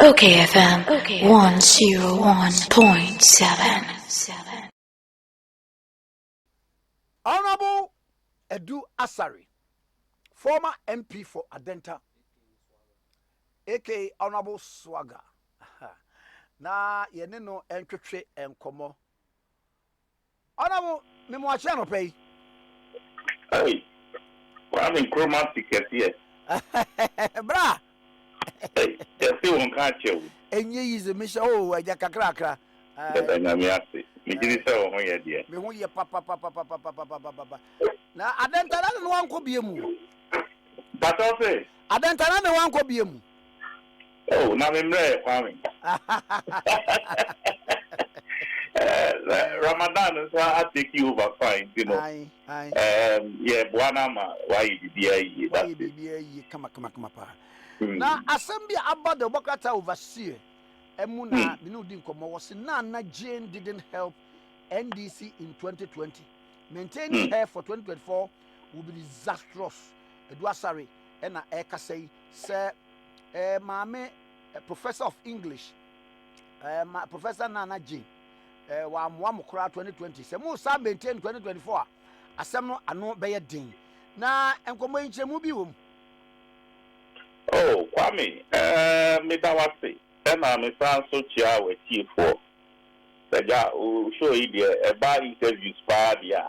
okayfm 101.7. Honorable Asare, former MP for Adenta, aka Honorable Swagger. Na yeneno entwetwe enkomo. Honorable memwache no pay. Hey, we're having chroma ticket here. Bra. Hey, you see one can't you? Enye yize misha oh aja kakrakra. Na me ase. Me diri say o ho ye de. Me ho ye papa. Na Adenta na no wanko biemu. But also, Adenta na no wanko biemu. oh, na me mre kwame. Ramadan, so I take you over fine, you know. Aye. Yeah, bwana ma why BBA. Why BBA kama pa. Na assembly about the Bokata overseer Emuna Minudi Nkomo was Naana Jane didn't help NDC in 2020. Maintaining her for 2024 will be disastrous. Asare and Eka say, Sir Mame, Professor of English, Professor Naana Jane, Wamukra 2020. Se Musa maintain 2024. Assemno ano beye ding. Na Nkomo inche mubi wum. Oh, Kwame, me da wase. Na me san so chia we chief for. Saja o show you the about interviews pa dia.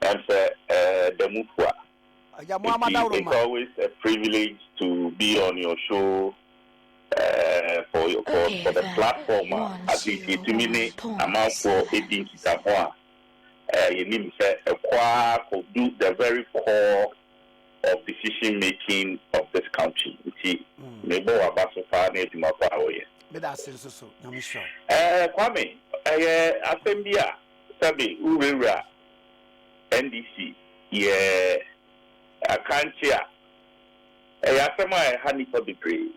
And say the mufwa. It's always a privilege to be on your show for the platform as it is to me amount for 18 kitamo. You need say could do the very core of decision making of this country. Maybe about so far need to know how we. But that's so. I'm sure. Kwame, assembly, sabi Urera, NDC, yeah, I can't hear. Asema hani for the pray.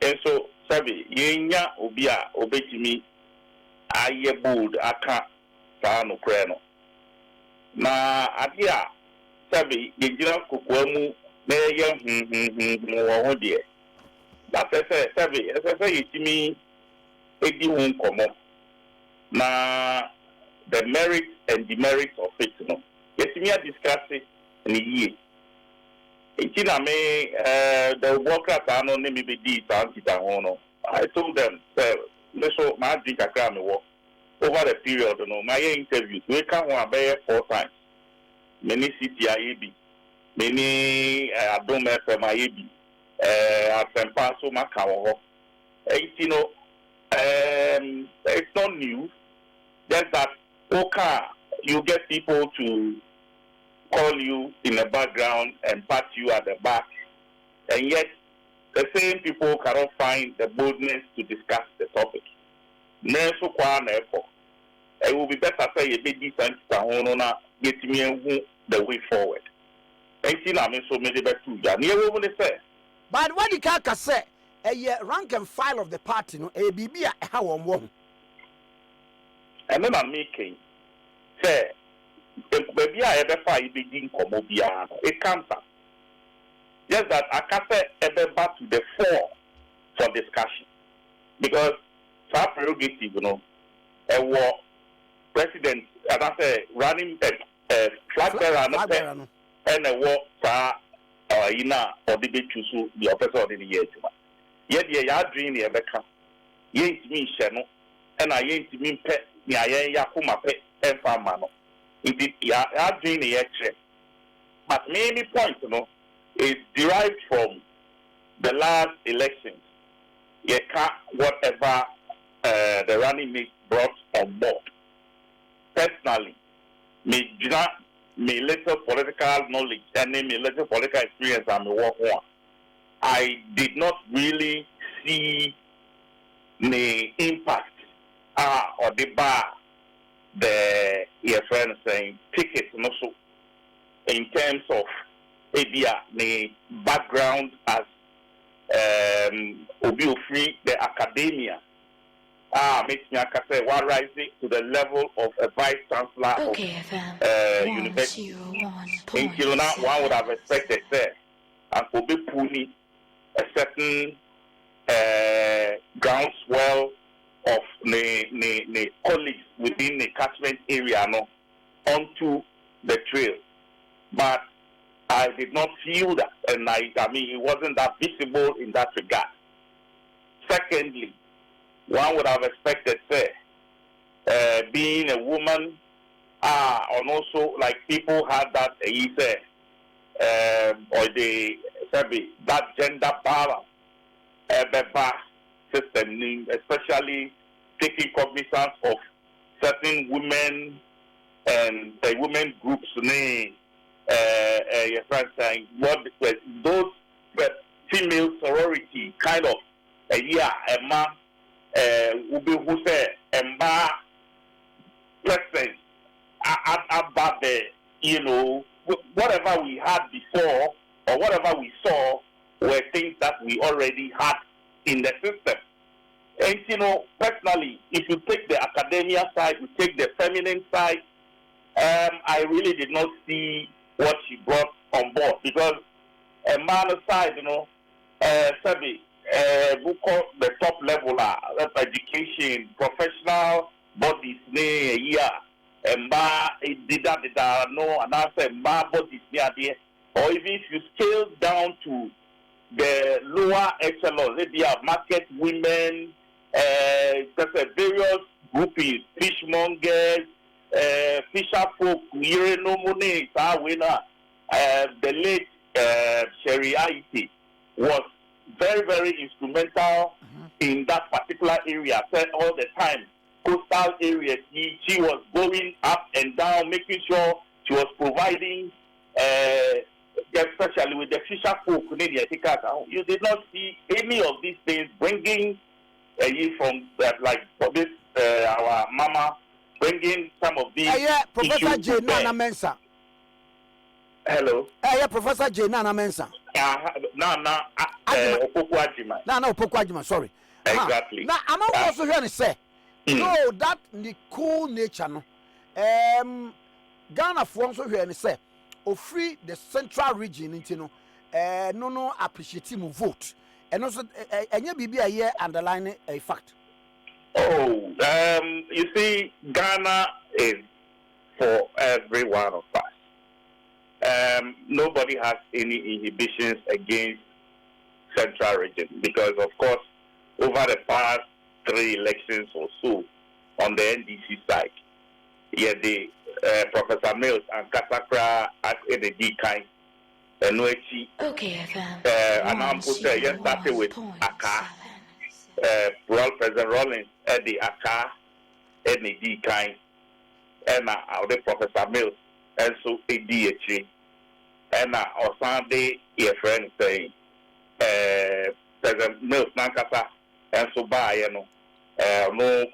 And so sabi yenya obia obetimi aye bold aka sa no kreno. Na adia sabi yejira kokoamu na ye wo de la sabi yitimi edi ho nkomo na the merits and demerits of it no yetimi a discuss ni ye itina me the workers ano ne me be di sankita ho no I told them say so ma di kakra me wo over the period no my interviews we can one be 4 times. Many CTIAB, many Adom FMIAB, Asempa so Makawa. You know, it's not new. Just that you get people to call you in the background and pat you at the back, and yet the same people cannot find the boldness to discuss the topic. It will be better say a bit decent to get me the way forward. And see, I mean, so many better too. But what the Kaka say, a rank and file of the party, no, a BB, how on and then I'm making say, baby, I ever find begin Komobia, it comes up. Just that I can't say ever back to the fore for discussion because for prerogative, you know, a war president, and I say running flag bearer and a war ina or the bit to the officer of the year. Yet, ya dream the Rebecca. Ye mean Shano, and I ain't mean pet, Yakuma pet, and farmano. Indeed, ya dream the year. But many points, you know, is derived from the last elections. Ye can't whatever the running mate brought on board. Personally, me little political knowledge and me little political experience and me work on. I did not really see the impact or the bar the your friend saying tickets also in terms of the background as Obi Free the academia. Makes me say what rising to the level of a vice chancellor of university. In Kiruna, one would have expected there and Obi Puni a certain groundswell of the colleagues within the catchment area no, onto the trail. But I did not feel that, and I mean, it wasn't that visible in that regard. Secondly, one would have expected, say, being a woman, and also like people had that, or that gender balance, system, especially taking cognizance of certain women and women groups, your friend saying what those female sorority kind of who say presence about the whatever we had before or whatever we saw were things that we already had in the system. And personally, if you take the academia side, you take the feminine side, I really did not see what she brought on board, because a man aside, who call the top level of education, professional bodies, and bodies or even if you scale down to the lower echelons, maybe have market women, various groupings, fishmongers, fisher folk, the late Sherry Aiti was very, very instrumental in that particular area. All the time, coastal areas, she was going up and down, making sure she was providing, especially with the fisher folk. You did not see any of these things bringing from that, like for this, our mama bringing some of these. Professor J. Naana Mensah. Hello. Professor J. Naana Mensah. Naana Opoku Agyemang. Naana Opoku Agyemang, sorry. Exactly. Now, I'm also hearing say, no, that the cool nature, no. Ghana for also hearing say, free the central region, no appreciative vote. And also, any BB a year underlining a fact. Oh, you see, Ghana is for every one of us. Nobody has any inhibitions against central region, because, of course, over the past 3 elections or so on the NDC side, the Professor Mills and Kasakra at the kind. okayfm. And I'm started with Aka. President Rollins at the Aka, ND kind, and the Professor Mills, and so ADHA, and our Sunday, your friend saying, President Mills Nankasa, and so by, no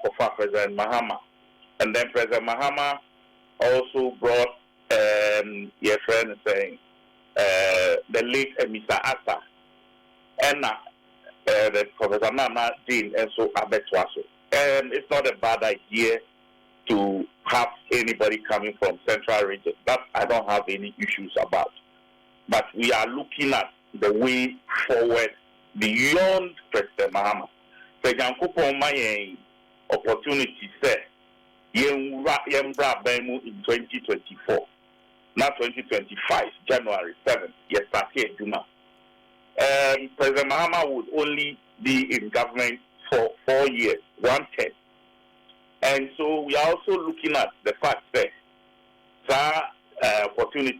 Kofa President Mahama. And then President Mahama also brought your friend saying, the late Mr. Asa, and the Professor Nana Dean, and so Abetwaso. And it's not a bad idea to have anybody coming from Central Region. That I don't have any issues about. But we are looking at the way forward beyond President Mahama. So, my opportunity said, in 2024, not 2025, January 7th, yes, Juma. President Mahama would only be in government for 4 years, 1/10. And so we are also looking at the fact that opportunity,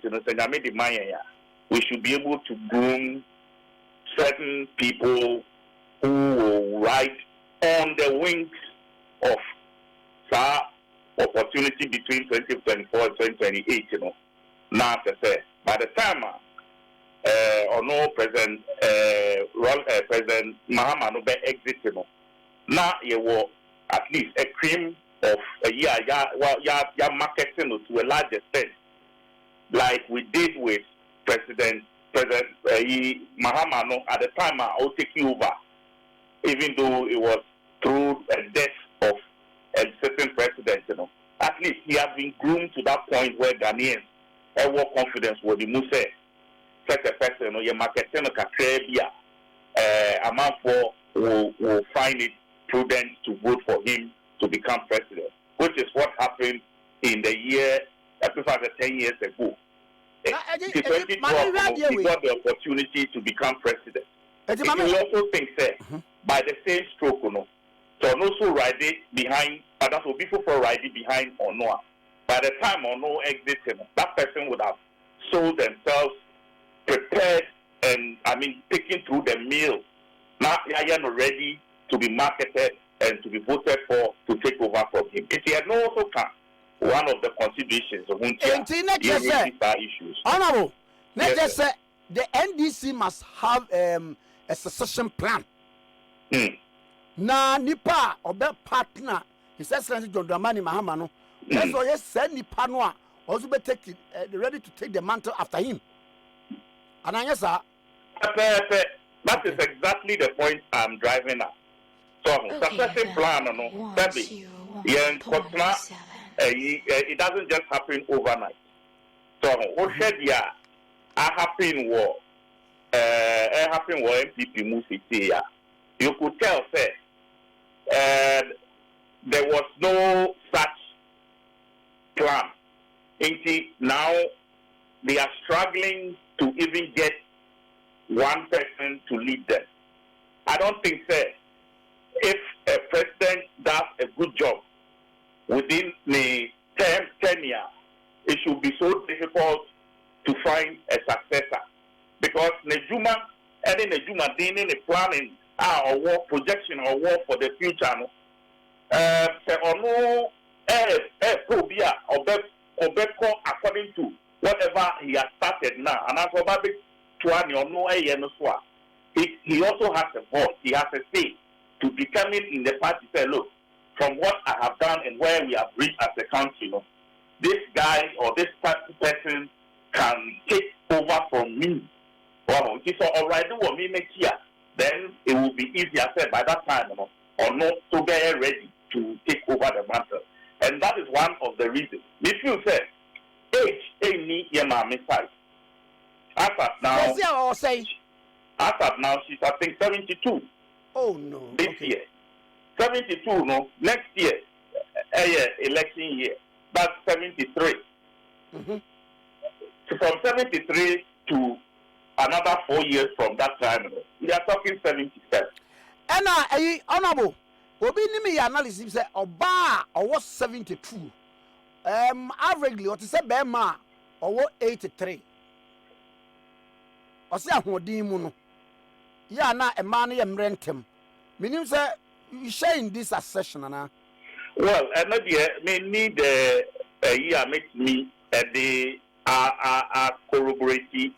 we should be able to groom certain people who will ride on the wings of opportunity between 2024 and 2028, Now, by the time or no President President Mahama no be exit, now you will at least a cream of a year, marketing to a large extent, like we did with President Mahama. No, at the time I'll take you over, even though it was through a death of a certain president. At least he has been groomed to that point where Ghanaians have more confidence with the Muse. Such a person, your marketing a amount for will find it prudent to vote for him to become president, which is what happened in the year, I prefer 10 years ago. In 2012, he got the opportunity to become president. You also think that by the same stroke, so also ride it behind, but that's what people for riding behind Ono. By the time Ono exited, that person would have sold themselves, prepared, and taken through the meal. Now they are ready to be marketed and to be voted for to take over from him. It had also come one of the considerations of issues. Honorable, let's just say the NDC must have a succession plan. Na nipa obe partner His Excellency John Dramani Mahama no. That's why yes send nipa no also be take ready to take the mantle after him. And yes sir. That is exactly the point I'm driving at. So succession plan no. It doesn't just happen overnight. So what said happen war NPP Musi here. You could tell say there was no such plan. Now they are struggling to even get one person to lead them. I don't think say if a president does a good job within the tenure, it should be so difficult to find a successor. Because Nejuma, any Nejuma doing the planning or war projection or war for the future, according to whatever he has started now. And as for he also has a voice, he has a say to determine in the party, say, look, from what I have done and where we have reached as a country, this guy or this person can take over from me. Well, so already what me next year, then it will be easier said by that time, or not to get ready to take over the mantle. And that is one of the reasons. If you say age ain't yemami size. As of now, she's I think 72. Oh no. This year. 72, no, next year, election year, that's 73. So from 73 to another 4 years from that time, we are talking 77. And honorable, Obi Nimi analysis say Oba or 72. Averagely, what is a Bema or 83. Or say Hodimuno. Ya na a man rentem. Meaning, say, you share in this accession, Anna? Well, another year may need a year make me the corroborative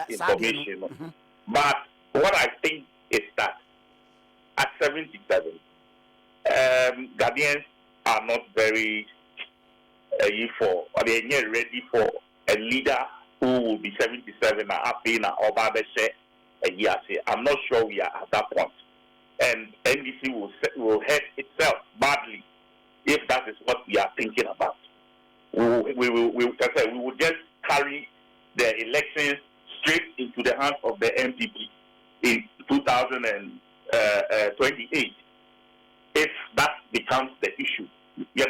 information. But what I think is that at 77, Ghanaians are not very ready for a leader who will be 77 and happy now or a year. I'm not sure we are at that point. And NDC will hurt itself badly if that is what we are thinking about. We will just carry the elections straight into the hands of the NPP in 2028. If that becomes the issue, we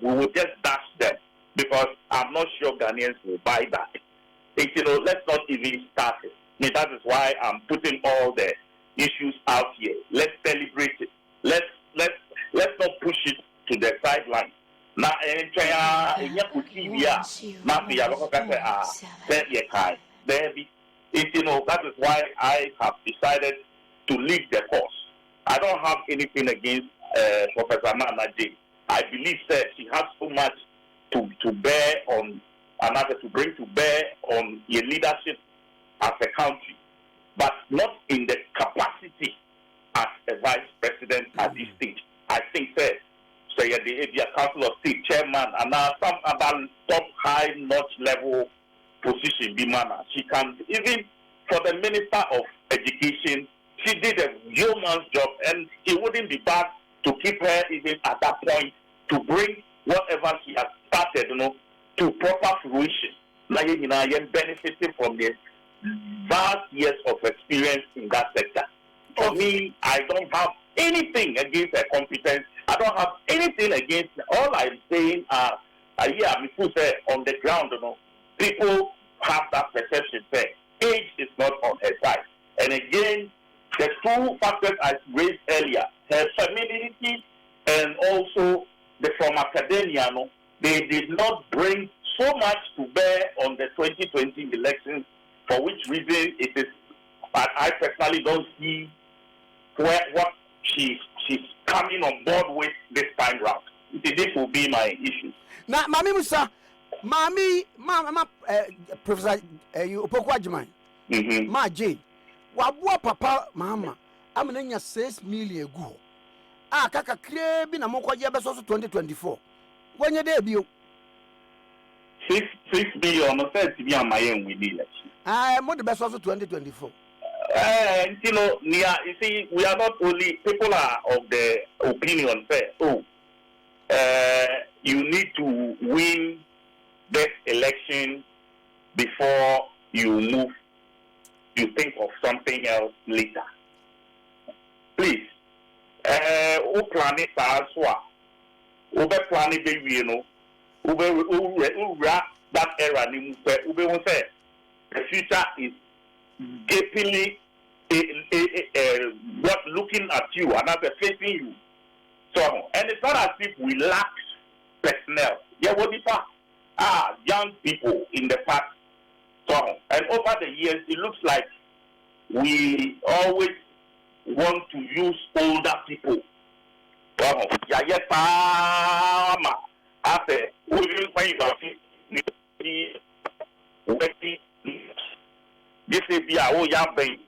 will just dash them because I'm not sure Ghanaians will buy that. Let's not even start it. That is why I'm putting all the issues out here. Let's celebrate it. Let's not push it to the sideline. Now, that is why I have decided to leave the course. I don't have anything against Professor Naana. I believe that she has so much to bear on another, to bring to bear on your leadership as a country, but not in the capacity as a vice president at this stage. I think that the Council of State chairman and some other top high-notch level position be manner. She can, even for the Minister of Education, she did a yeoman's job, and it wouldn't be bad to keep her even at that point to bring whatever she has started, to proper fruition. Like benefiting from the vast years of experience in that sector. So for me, I don't have anything against her competence. I don't have anything against all I'm saying. People say on the ground, people have that perception. Say age is not on her side. And again, the two factors I raised earlier, her femininity and also the from academia, they did not bring so much to bear on the 2020 elections, for which reason it is. But I personally don't see what she's coming on board with this time round. This will be my issue. Now, Mami Musa, Mama, Professor Opoku Agyemang, Ma Jane, Wabua Papa, Mama, I'm in 6 million go. Kaka Krebi na Moko Yabas also 2024. When your debut 6 billion, no sense to be on my own with election. I'm the best also 2024. You see, we are not only people are of the opinion say, you need to win this election before you move. You think of something else later. Please, who plan it as well? Who be planning baby, who that era? Who say the future is gapingly what looking at you and not facing you. So, and it's not as if we lack personnel. Young people in the past. So, and over the years, it looks like we always want to use older people. This is young baby.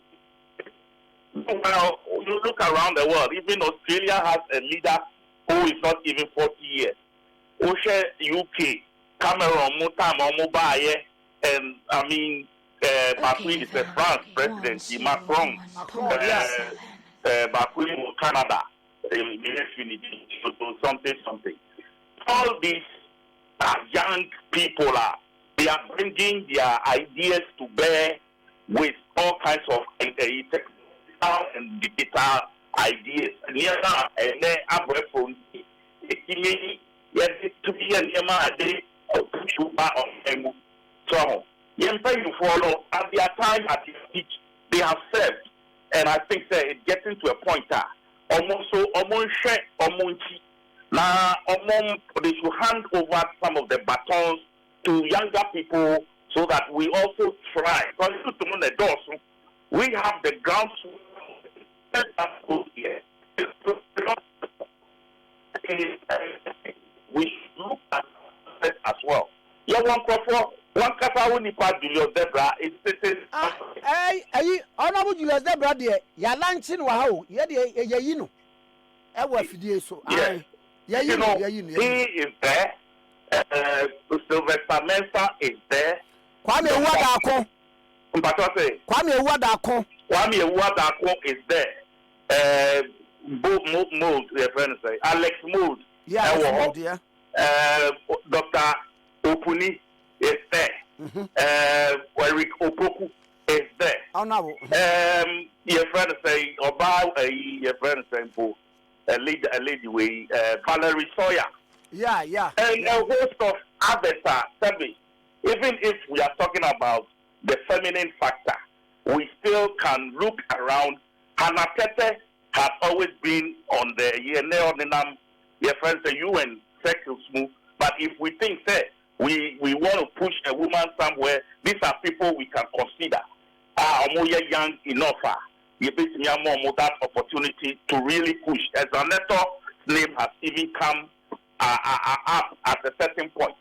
Well, you look around the world, even Australia has a leader who is not even 40 years. Osha UK, Cameroon, Mubaye, and Macron is the France president, Macron, Macron, Canada, something. All these young people they are bringing their ideas to bear with all kinds of and digital ideas. And then from so you follow at their time at your teach, they have served. And I think that it's getting to a point now they should hand over some of the batons to younger people so that we also try. We have the ground here. We should look at it as well. One kasa ni pa Julius Debra is Honorable Julius Debra there, ya launching wa ho, ye ye no. E wa fidie so. He is there. Sylvester Mensah is there. Kwame Wadako. Kwame Wadako is there. Mold, your friend say. Alex Mold. Yeah. Dr. Opuni is there. Eric Opoku is there. Your friend say, your friend say, a lady way, Valerie Sawyer. Yeah. And a host of others even if we are talking about the feminine factor, we still can look around. Hannah Tete has always been on the your friends say UN circles move. But if we think that we want to push a woman somewhere, these are people we can consider. Young enough. You more that opportunity to really push. As Aneto's name has even come up at a certain point.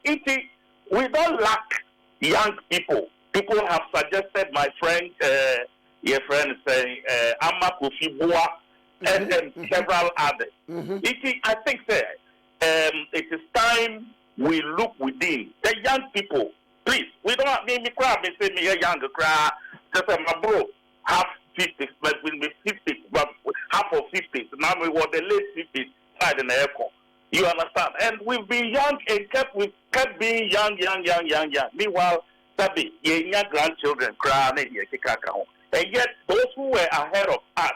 We don't lack young people. People have suggested, my friend, your friend say, Amma Kofi Bua, and several others. I think that it is time we look within. The young people, please, we don't have me crowd, me say me a younger crowd, just my bro, half 50s, but we'll be 50s, but half of 50s. Now we were the late 50s, side in the airport. You understand? And we've been young and we kept being young. Meanwhile, Sabi, young grandchildren crying, and yet those who were ahead of us,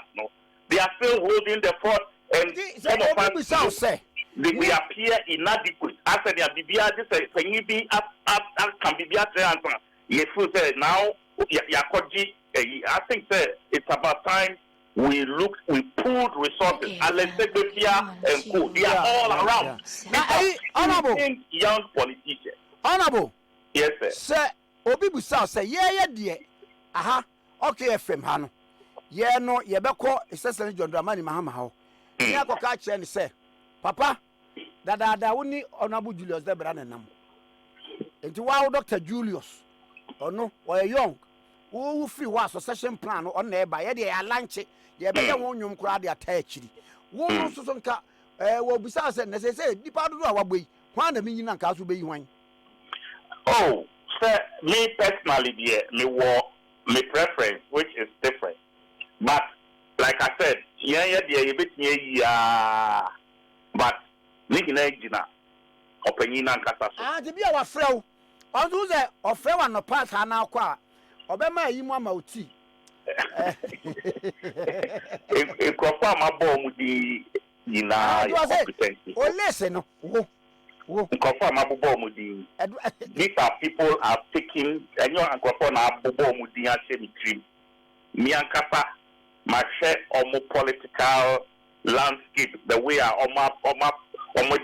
still holding the fort, and some of us say we appear inadequate. After the Bibia, this can you be up can be answer. Yes, now I think it's about time we pulled resources. Alexandria and Co. They are all around. Honorable young politicians. Honorable. Yes, sir. Sir, Obi Busa say, yeah, dear. Aha, okayfm Hano. Yeah, no, ye beko, Assessor John Dramani Mahama. Yeah, go catch and say, Papa, that only Honorable Julius Debranam. Into wow, Dr. Julius. Or no, or young. Who free was a session plan on there by the lunch. Yeah, better won't you crowd their touchy. Won't also some car, well, besides, as I say, depart of our way. One the meaning and cars will be one. Oh, sir, me personally, dear, me preference, which is different. But, like I said, but, making a dinner, opinion and catastrophe. Ah, to be our friend, on those of friend on the path are now qua. Obema yi mama oti e kofa ma bom di ina competency o listen no wo kofa ma bom di these are people are taking enyo kofa na bom di ase mi dream mi ankapa ma share omo political landscape the way omo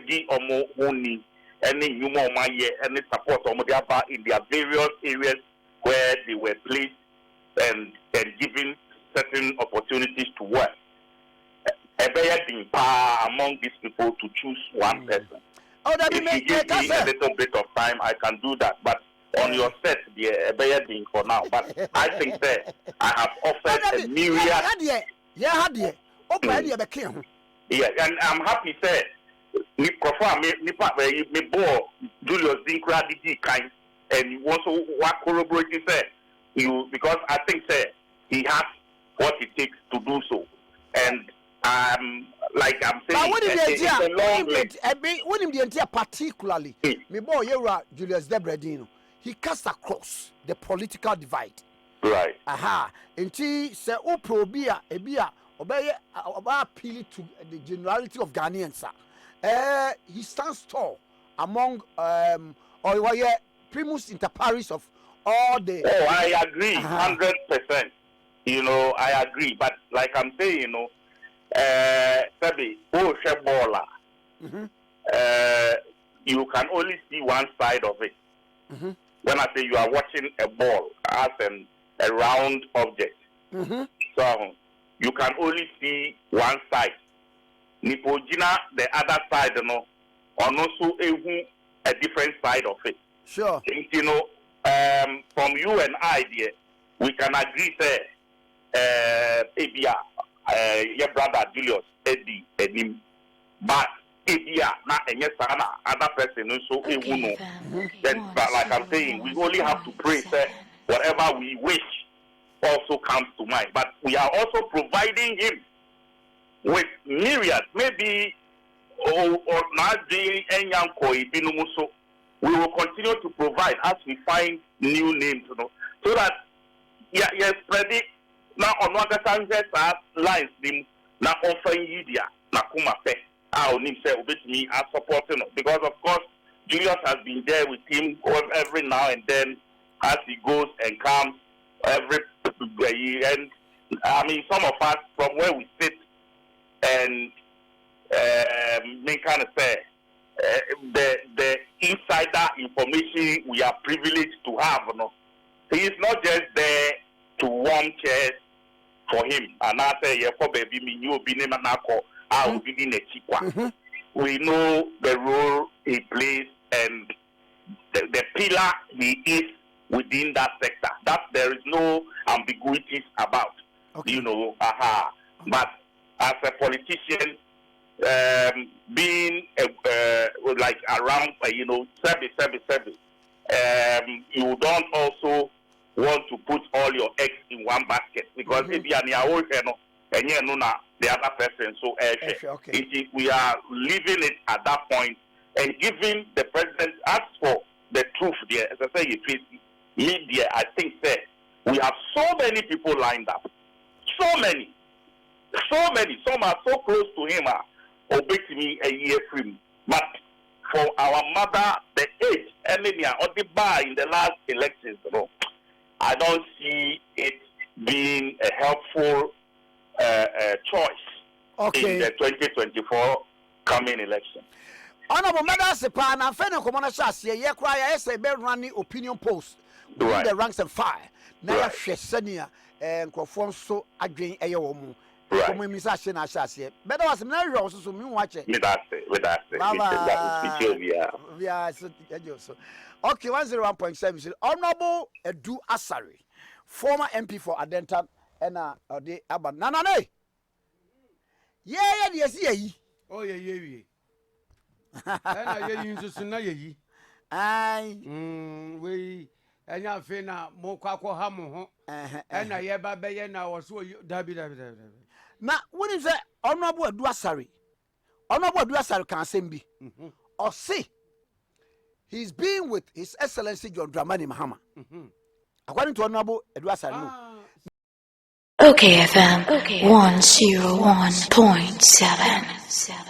di omo woni any human omo ye any support omo dey about in their various areas where they were placed and given certain opportunities to work. A among these people to choose one person. Oh, that if you give me a little bit of time, I can do that. But on your set, the for now. But I think that I have offered a myriad. Yeah, and I'm happy that me Prof me boy Julius Dinkra did kind. And you also what corroborating say you because I think he has what it takes to do so. And like I'm saying, when the entire particularly me boy Yera Julius Debradino, he cast across the political divide. Right. Aha. Until say Oprobia Ebia obey appeal to the generality of Ghanaians. He stands tall among primus inter pares of all the. Oh, I agree, 100%. You know, I agree. But like I'm saying, you know, Sabi, you can only see one side of it. When I say you are watching a ball as a round object, so you can only see one side. Nipojina, the other side, you know, or also a different side of it. Sure. You know, from you and I, dear, we can agree that your brother Julius, Eddie, Edim, but Edia, not any other person, so it will know. But like I'm saying, we only have to pray that whatever we wish also comes to mind. But we are also providing him with myriad, maybe or not the Enyankoi Binumuso. We will continue to provide as we find new names, you know, so that yes, spreading now on one lines now offering Yidia, Nakuma Pe, our name say me as supporting because of course Julius has been there with him every now and then as he goes and comes every and I mean some of us from where we sit and may kind of say the insider information we are privileged to have, you know. He is not just there to warm chairs for him. And I say, baby, we know the role he plays and the pillar he is within that sector. That there is no ambiguities about, you know. But as a politician, being like around, you know, service. You don't also want to put all your eggs in one basket because if you are near and you know the other person, so we are leaving it at that point and giving the president. As for the truth, there, as I say, media, I think that we have so many people lined up, so many. So many, some are so close to him, obey me a year free. But for our mother, the age, or the bar in the last elections, I don't see it being a helpful choice in the 2024 coming election. Honorable Madam Sepan, and Fenno Commander Shassi, ye cry, I say, be running opinion post within the ranks and fire. Now, Shesenia and conform so again a woman. Right. But I was never also watching. With us. Okay, 101.7. Honorable Edu Asare, former MP for Adenta, and the Aban. Nana, yes. Oh, yeah. And I to ye. Aye, we. And ya fena mo kwako hamu and I yeba be na was so dabi. Now, what is that? Honorable Edu Asare. Honorable Edu Asare can say be. Or see, he's been with His Excellency John Dramani Mahama. According to Honorable Edu Asare. OKFM 101.7.